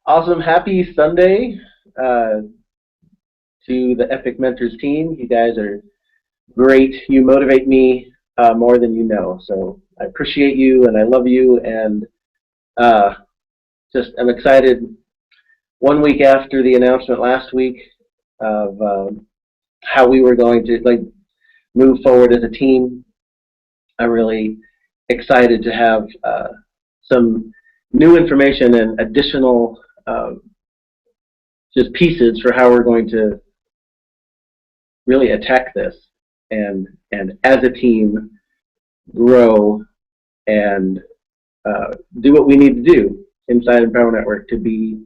Awesome. Happy Sunday to the Epic Mentors team. You guys are great. You motivate me more than you know. So I appreciate you and I love you, and just I'm excited 1 week after the announcement last week of how we were going to move forward as a team. I'm really excited to have some new information and additional just pieces for how we're going to really attack this and as a team grow and do what we need to do inside Empower Network to be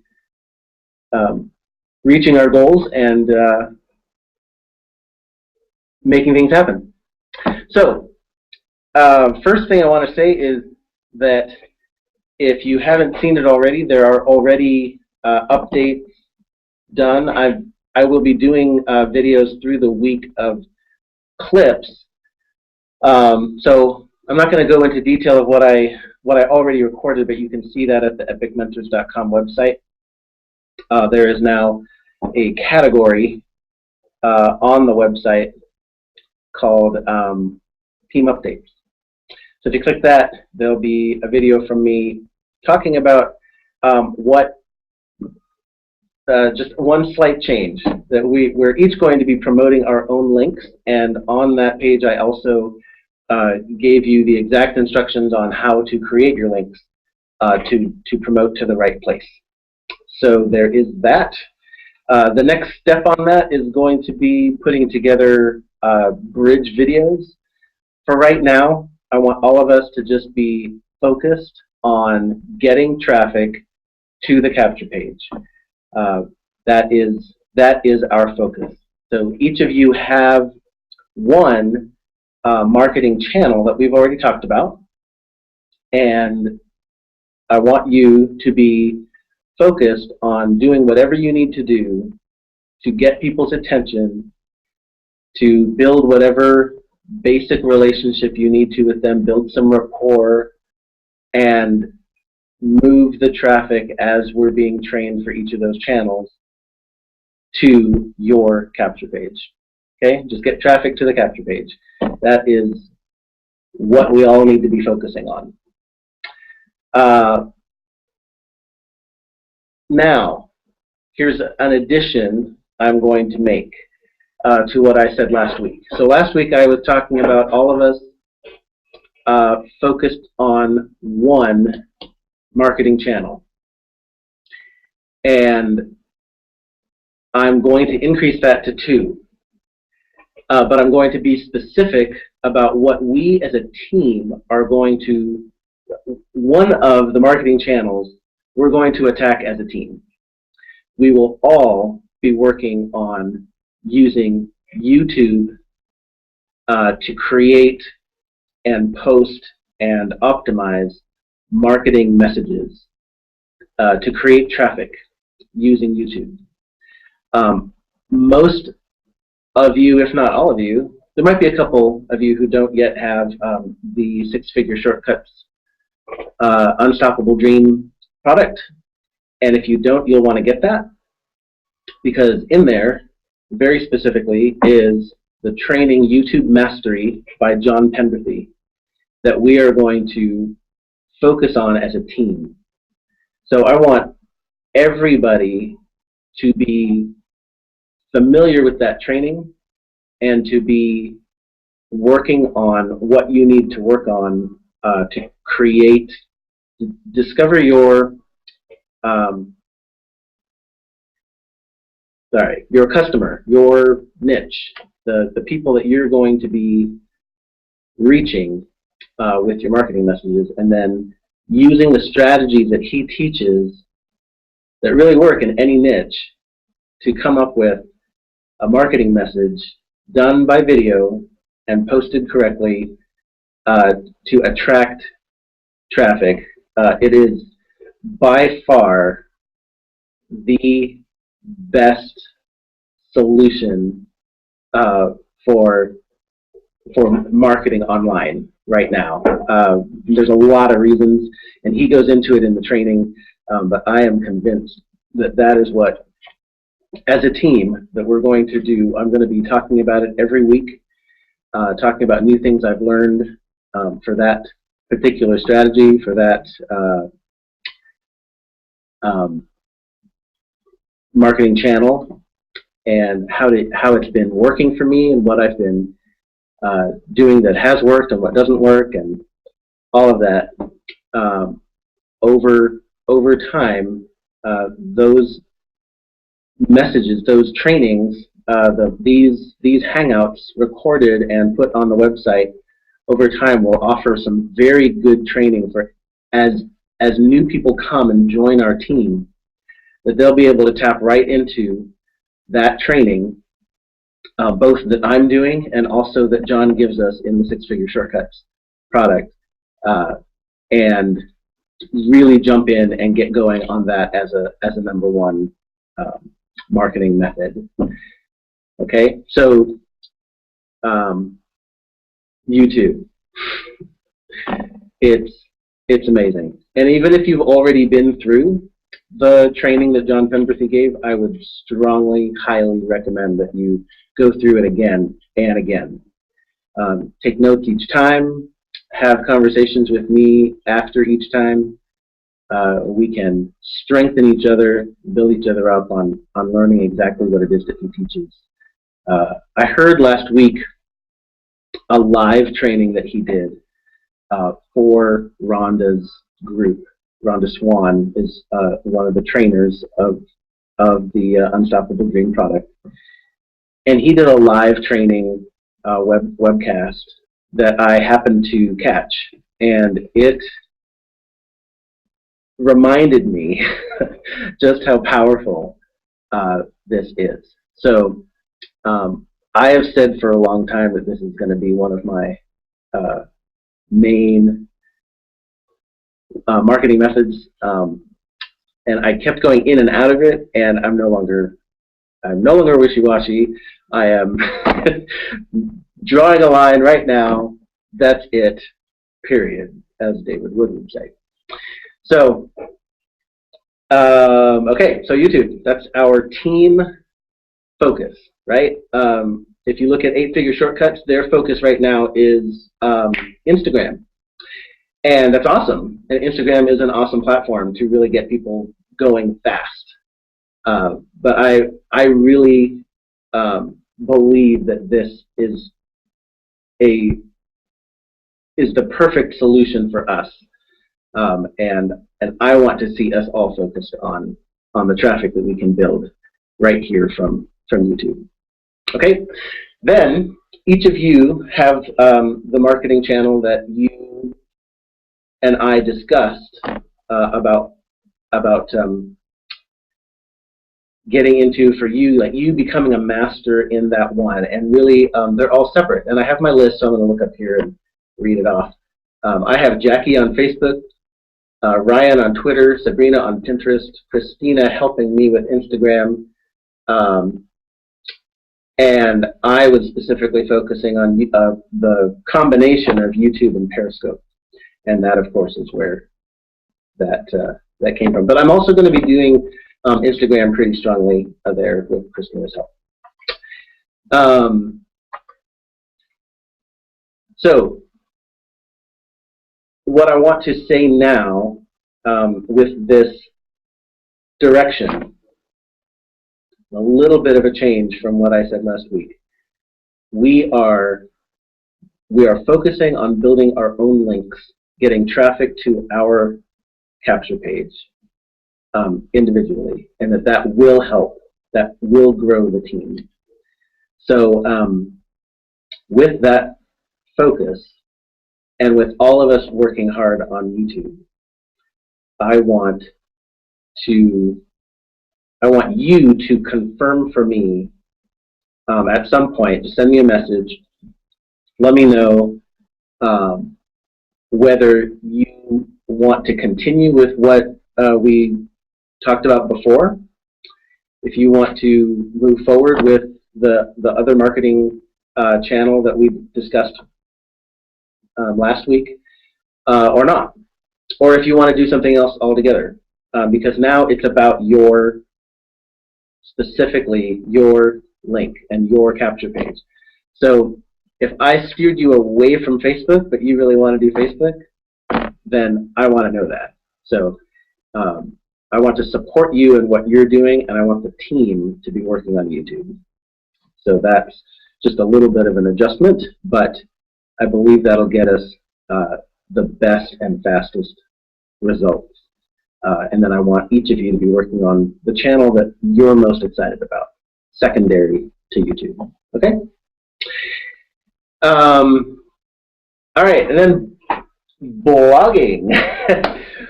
reaching our goals and making things happen. So first thing I want to say is that if you haven't seen it already, there are already updates done. I will be doing videos through the week of clips. So I'm not going to go into detail of what I already recorded, but you can see that at the epicmentors.com website. There is now a category on the website called Team Updates. So if you click that, there'll be a video from me talking about just one slight change, that we're each going to be promoting our own links, and on that page I also gave you the exact instructions on how to create your links to promote to the right place. So there is that. The next step on that is going to be putting together bridge videos. For right now, I want all of us to just be focused on getting traffic to the capture page. That is our focus. So each of you have one marketing channel that we've already talked about, and I want you to be focused on doing whatever you need to do to get people's attention, to build whatever basic relationship you need to with them, build some rapport, and move the traffic as we're being trained for each of those channels to your capture page. Okay, just get traffic to the capture page. That is what we all need to be focusing on. Now, here's an addition I'm going to make to what I said last week. So last week I was talking about all of us focused on one marketing channel, and I'm going to increase that to 2, but I'm going to be specific about what we as a team are going to, one of the marketing channels we're going to attack as a team. We will all be working on using YouTube to create and post and optimize marketing messages to create traffic using YouTube. Most of you, if not all of you, there might be a couple of you who don't yet have the 6-figure shortcuts Unstoppable Dream product, and if you don't, you'll want to get that, because in there, very specifically, is the training YouTube Mastery by John Penberthy that we are going to focus on as a team. So I want everybody to be familiar with that training and to be working on what you need to work on to create, discover your your customer, your niche, the people that you're going to be reaching with your marketing messages, and then using the strategies that he teaches that really work in any niche to come up with a marketing message done by video and posted correctly to attract traffic. It is by far the best solution for marketing online right now. There's a lot of reasons, and he goes into it in the training, but I am convinced that is what, as a team, that we're going to do. I'm going to be talking about it every week, talking about new things I've learned for that particular strategy, for that marketing channel, and how it's been working for me, and what I've been doing that has worked and what doesn't work, and all of that. Over time, those messages, those trainings, these hangouts recorded and put on the website over time will offer some very good training for as new people come and join our team, that they'll be able to tap right into that training, both that I'm doing and also that John gives us in the Six-Figure Shortcuts product, and really jump in and get going on that as a #1 marketing method. Okay, so YouTube, it's amazing, and even if you've already been through the training that John Penberthy gave, I would strongly, highly recommend that you go through it again and again. Take notes each time, have conversations with me after each time. We can strengthen each other, build each other up on learning exactly what it is that he teaches. I heard last week a live training that he did for Rhonda's group. Rhonda Swan is one of the trainers of the Unstoppable Dream product. And he did a live training webcast that I happened to catch. And it reminded me just how powerful this is. So I have said for a long time that this is going to be one of my main marketing methods, and I kept going in and out of it, and I'm no longer wishy-washy. I am drawing a line right now. That's it, period, as David Wood would say. So, okay, so YouTube, that's our team focus, right? If you look at 8-Figure Shortcuts, their focus right now is Instagram. And that's awesome. And Instagram is an awesome platform to really get people going fast. But I really believe that this is the perfect solution for us. And I want to see us all focused on the traffic that we can build right here from YouTube. Okay, then each of you have the marketing channel that you and I discussed about getting into, for you, like you becoming a master in that one. And really, they're all separate. And I have my list, so I'm going to look up here and read it off. I have Jackie on Facebook, Ryan on Twitter, Sabrina on Pinterest, Christina helping me with Instagram, and I was specifically focusing on the combination of YouTube and Periscope. And that, of course, is where that came from. But I'm also going to be doing Instagram pretty strongly there with Christina's help. So what I want to say now with this direction, a little bit of a change from what I said last week. We are focusing on building our own links, getting traffic to our capture page individually, and that will help, that will grow the team. So with that focus, and with all of us working hard on YouTube, I want you to confirm for me at some point. Send me a message. Let me know whether you want to continue with what we talked about before, if you want to move forward with the other marketing channel that we discussed last week, or not, or if you want to do something else altogether, because now it's about your specifically your link and your capture page. So if I steered you away from Facebook, but you really want to do Facebook, then I want to know that. So I want to support you in what you're doing, and I want the team to be working on YouTube. So that's just a little bit of an adjustment, but I believe that'll get us the best and fastest results. And then I want each of you to be working on the channel that you're most excited about, secondary to YouTube. Okay? All right, and then blogging.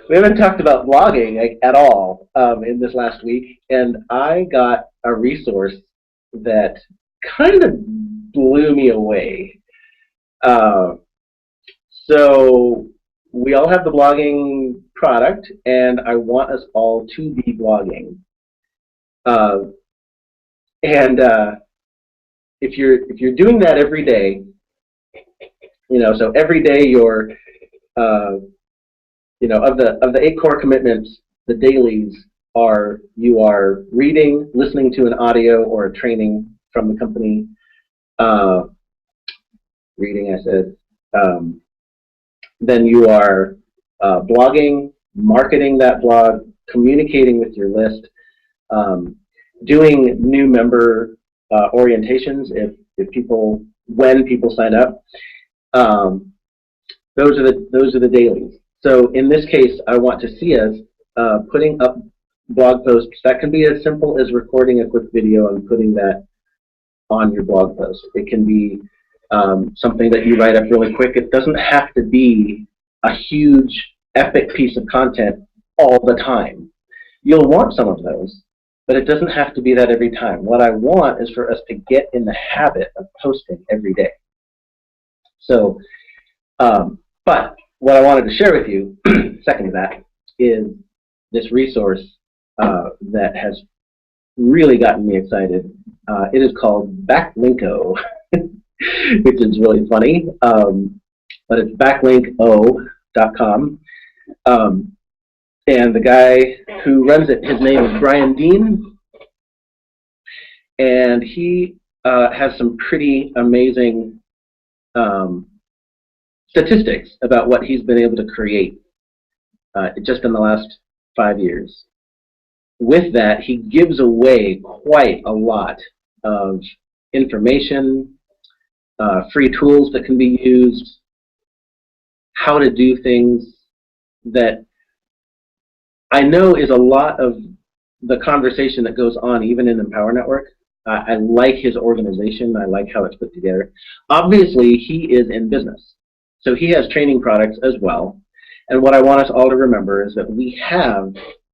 We haven't talked about blogging at all in this last week, and I got a resource that kind of blew me away. So we all have the blogging product, and I want us all to be blogging. If you're doing that every day, so every day you're, of the 8 core commitments, the dailies are you are reading, listening to an audio or a training from the company. Reading, I said. Then you are blogging, marketing that blog, communicating with your list, doing new member orientations when people sign up. Those are the dailies. So in this case, I want to see us putting up blog posts. That can be as simple as recording a quick video and putting that on your blog post. It can be something that you write up really quick. It doesn't have to be a huge, epic piece of content all the time. You'll want some of those, but it doesn't have to be that every time. What I want is for us to get in the habit of posting every day. So, but what I wanted to share with you, second to that, is this resource that has really gotten me excited. It is called Backlinko, which is really funny, but it's backlinko.com. And the guy who runs it, his name is Brian Dean, and he has some pretty amazing statistics about what he's been able to create just in the last 5 years. With that, he gives away quite a lot of information, free tools that can be used, how to do things that I know is a lot of the conversation that goes on even in Empower Network. I like his organization. I like how it's put together. Obviously, he is in business, so he has training products as well. And what I want us all to remember is that we have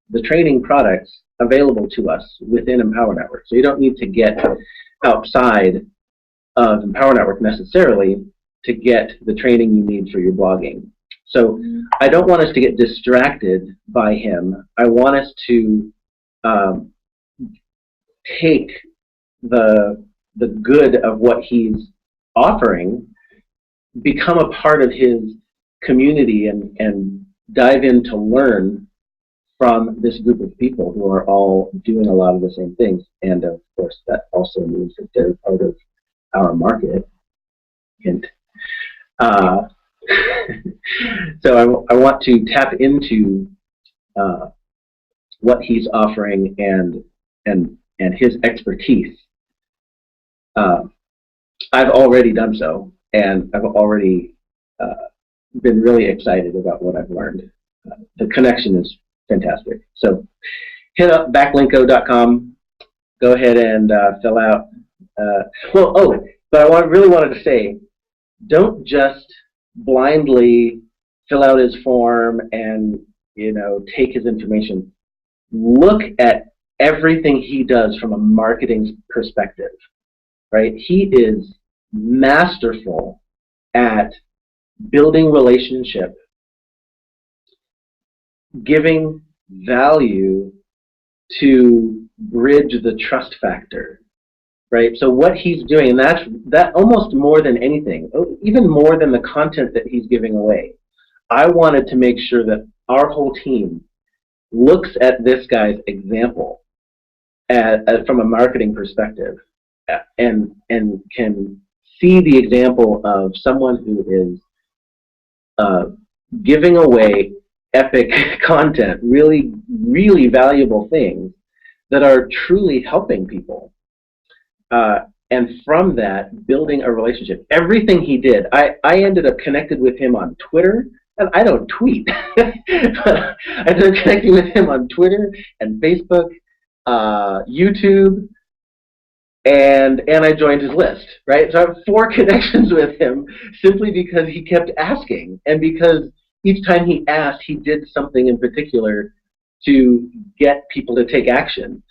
the training products available to us within Empower Network. So you don't need to get outside of Empower Network necessarily to get the training you need for your blogging. So I don't want us to get distracted by him. I want us to take the good of what he's offering, become a part of his community, and dive in to learn from this group of people who are all doing a lot of the same things. And of course, that also means that they're part of our market. Hint. So I want to tap into what he's offering and his expertise. I've already done so, and I've already been really excited about what I've learned. The connection is fantastic. So hit up backlinko.com. Go ahead and fill out. But I really wanted to say, don't just blindly fill out his form and take his information. Look at everything he does from a marketing perspective, right? He is masterful at building relationship, giving value to bridge the trust factor, right? So what he's doing, and that almost more than anything, even more than the content that he's giving away, I wanted to make sure that our whole team looks at this guy's example from a marketing perspective, and can see the example of someone who is giving away epic content, really, really valuable things that are truly helping people. And from that, building a relationship. Everything he did, I ended up connected with him on Twitter, and I don't tweet. But I ended up connecting with him on Twitter and Facebook, YouTube, and I joined his list, right? So I have 4 connections with him simply because he kept asking, and because each time he asked, he did something in particular to get people to take action.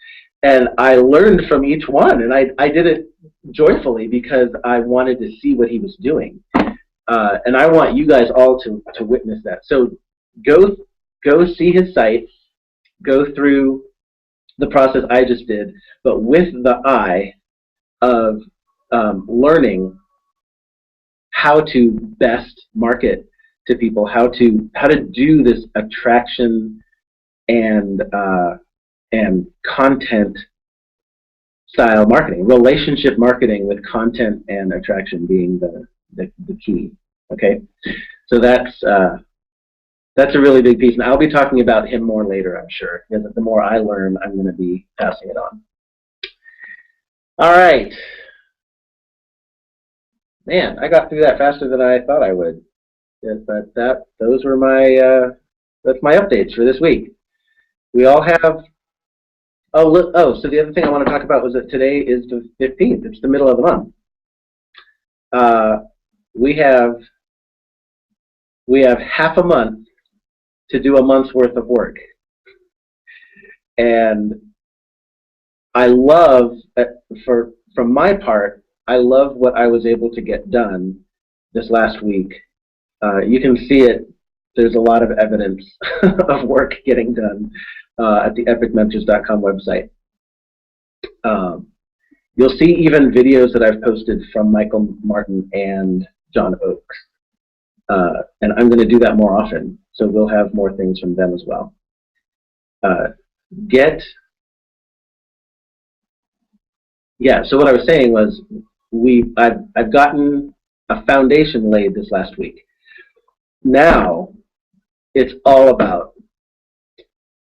And I learned from each one, and I did it joyfully because I wanted to see what he was doing. And I want you guys all to witness that. So go see his site, go through the process I just did, but with the eye of learning how to best market to people, how to do this attraction and content style marketing, relationship marketing with content and attraction being the key. Okay, so that's a really big piece, and I'll be talking about him more later, I'm sure, because the more I learn, I'm going to be passing it on. All right. Man, I got through that faster than I thought I would. Yes, but those were my that's my updates for this week. We all have. Oh, so the other thing I want to talk about was that today is the 15th. It's the middle of the month. We have half a month to do a month's worth of work, and I love from my part, I love what I was able to get done this last week. You can see it. There's a lot of evidence of work getting done at the epicmentors.com website. You'll see even videos that I've posted from Michael Martin and John Oakes. And I'm going to do that more often, so we'll have more things from them as well. So what I was saying was I've gotten a foundation laid this last week. Now it's all about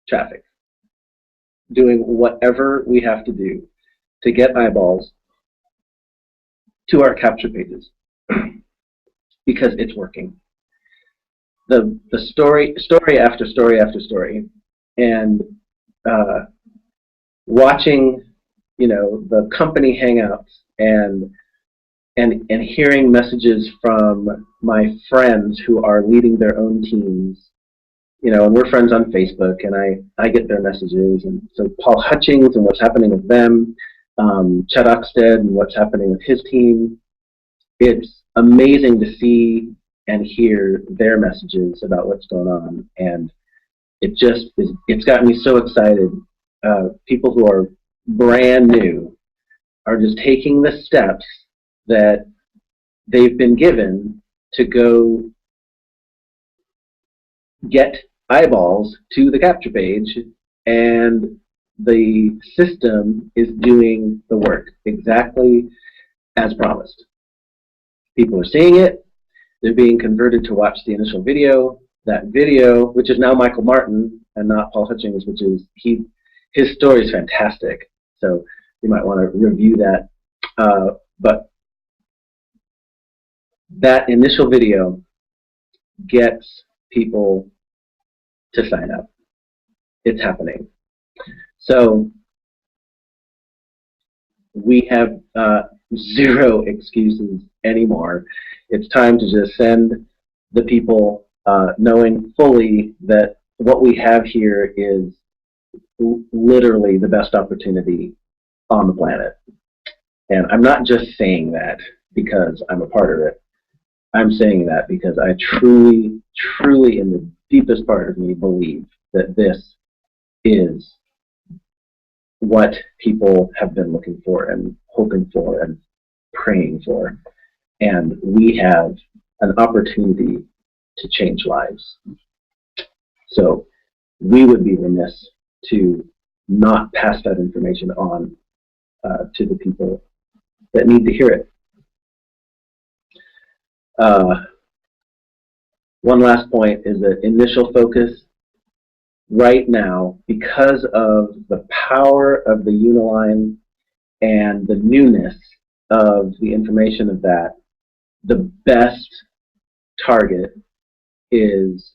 traffic, doing whatever we have to do to get eyeballs to our capture pages because it's working. The story after story after story, and watching, the company hangouts and hearing messages from my friends who are leading their own teams, and we're friends on Facebook, and I get their messages, and so Paul Hutchings and what's happening with them, Chet Oxted and what's happening with his team. It's amazing to see and hear their messages about what's going on, and it's gotten me so excited. People who are brand new are just taking the steps that they've been given to go get eyeballs to the capture page, and the system is doing the work exactly as promised. People are seeing it. They're being converted to watch the initial video. That video, which is now Michael Martin and not Paul Hutchings, which is his story is fantastic. So you might want to review that. But that initial video gets people to sign up. It's happening. So we have zero excuses anymore. It's time to just send the people knowing fully that what we have here is literally the best opportunity on the planet. And I'm not just saying that because I'm a part of it. I'm saying that because I truly, truly, in the deepest part of me, believe that this is what people have been looking for and hoping for and praying for. And we have an opportunity to change lives. So we would be remiss to not pass that information on to the people that need to hear it. One last point is that initial focus right now, because of the power of the Uniline and the newness of the information of that, the best target is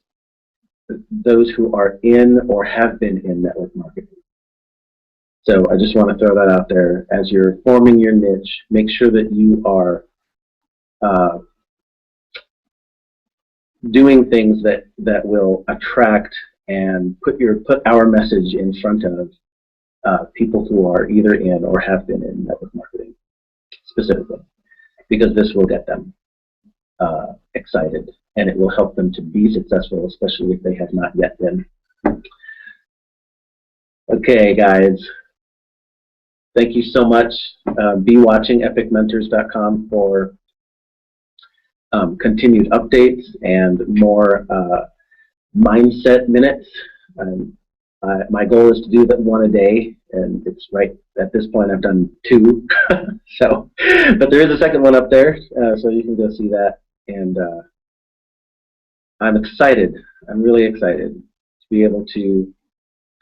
those who are in or have been in network marketing. So I just want to throw that out there. As you're forming your niche, make sure that you are doing things that will attract and put our message in front of people who are either in or have been in network marketing specifically, because this will get them excited, and it will help them to be successful, especially if they have not yet been. Okay, guys. Thank you so much. Be watching epicmentors.com for continued updates and more mindset minutes. My goal is to do that one a day, and it's right at this point I've done 2. So, but there is a second one up there, so you can go see that. And I'm excited. I'm really excited to be able to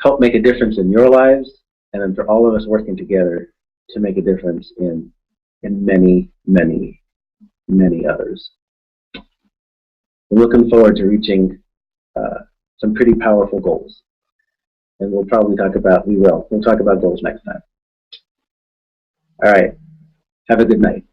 help make a difference in your lives, and then for all of us working together to make a difference in many, many, many others. I'm looking forward to reaching some pretty powerful goals. And we'll probably talk about, we'll talk about goals next time. All right. Have a good night.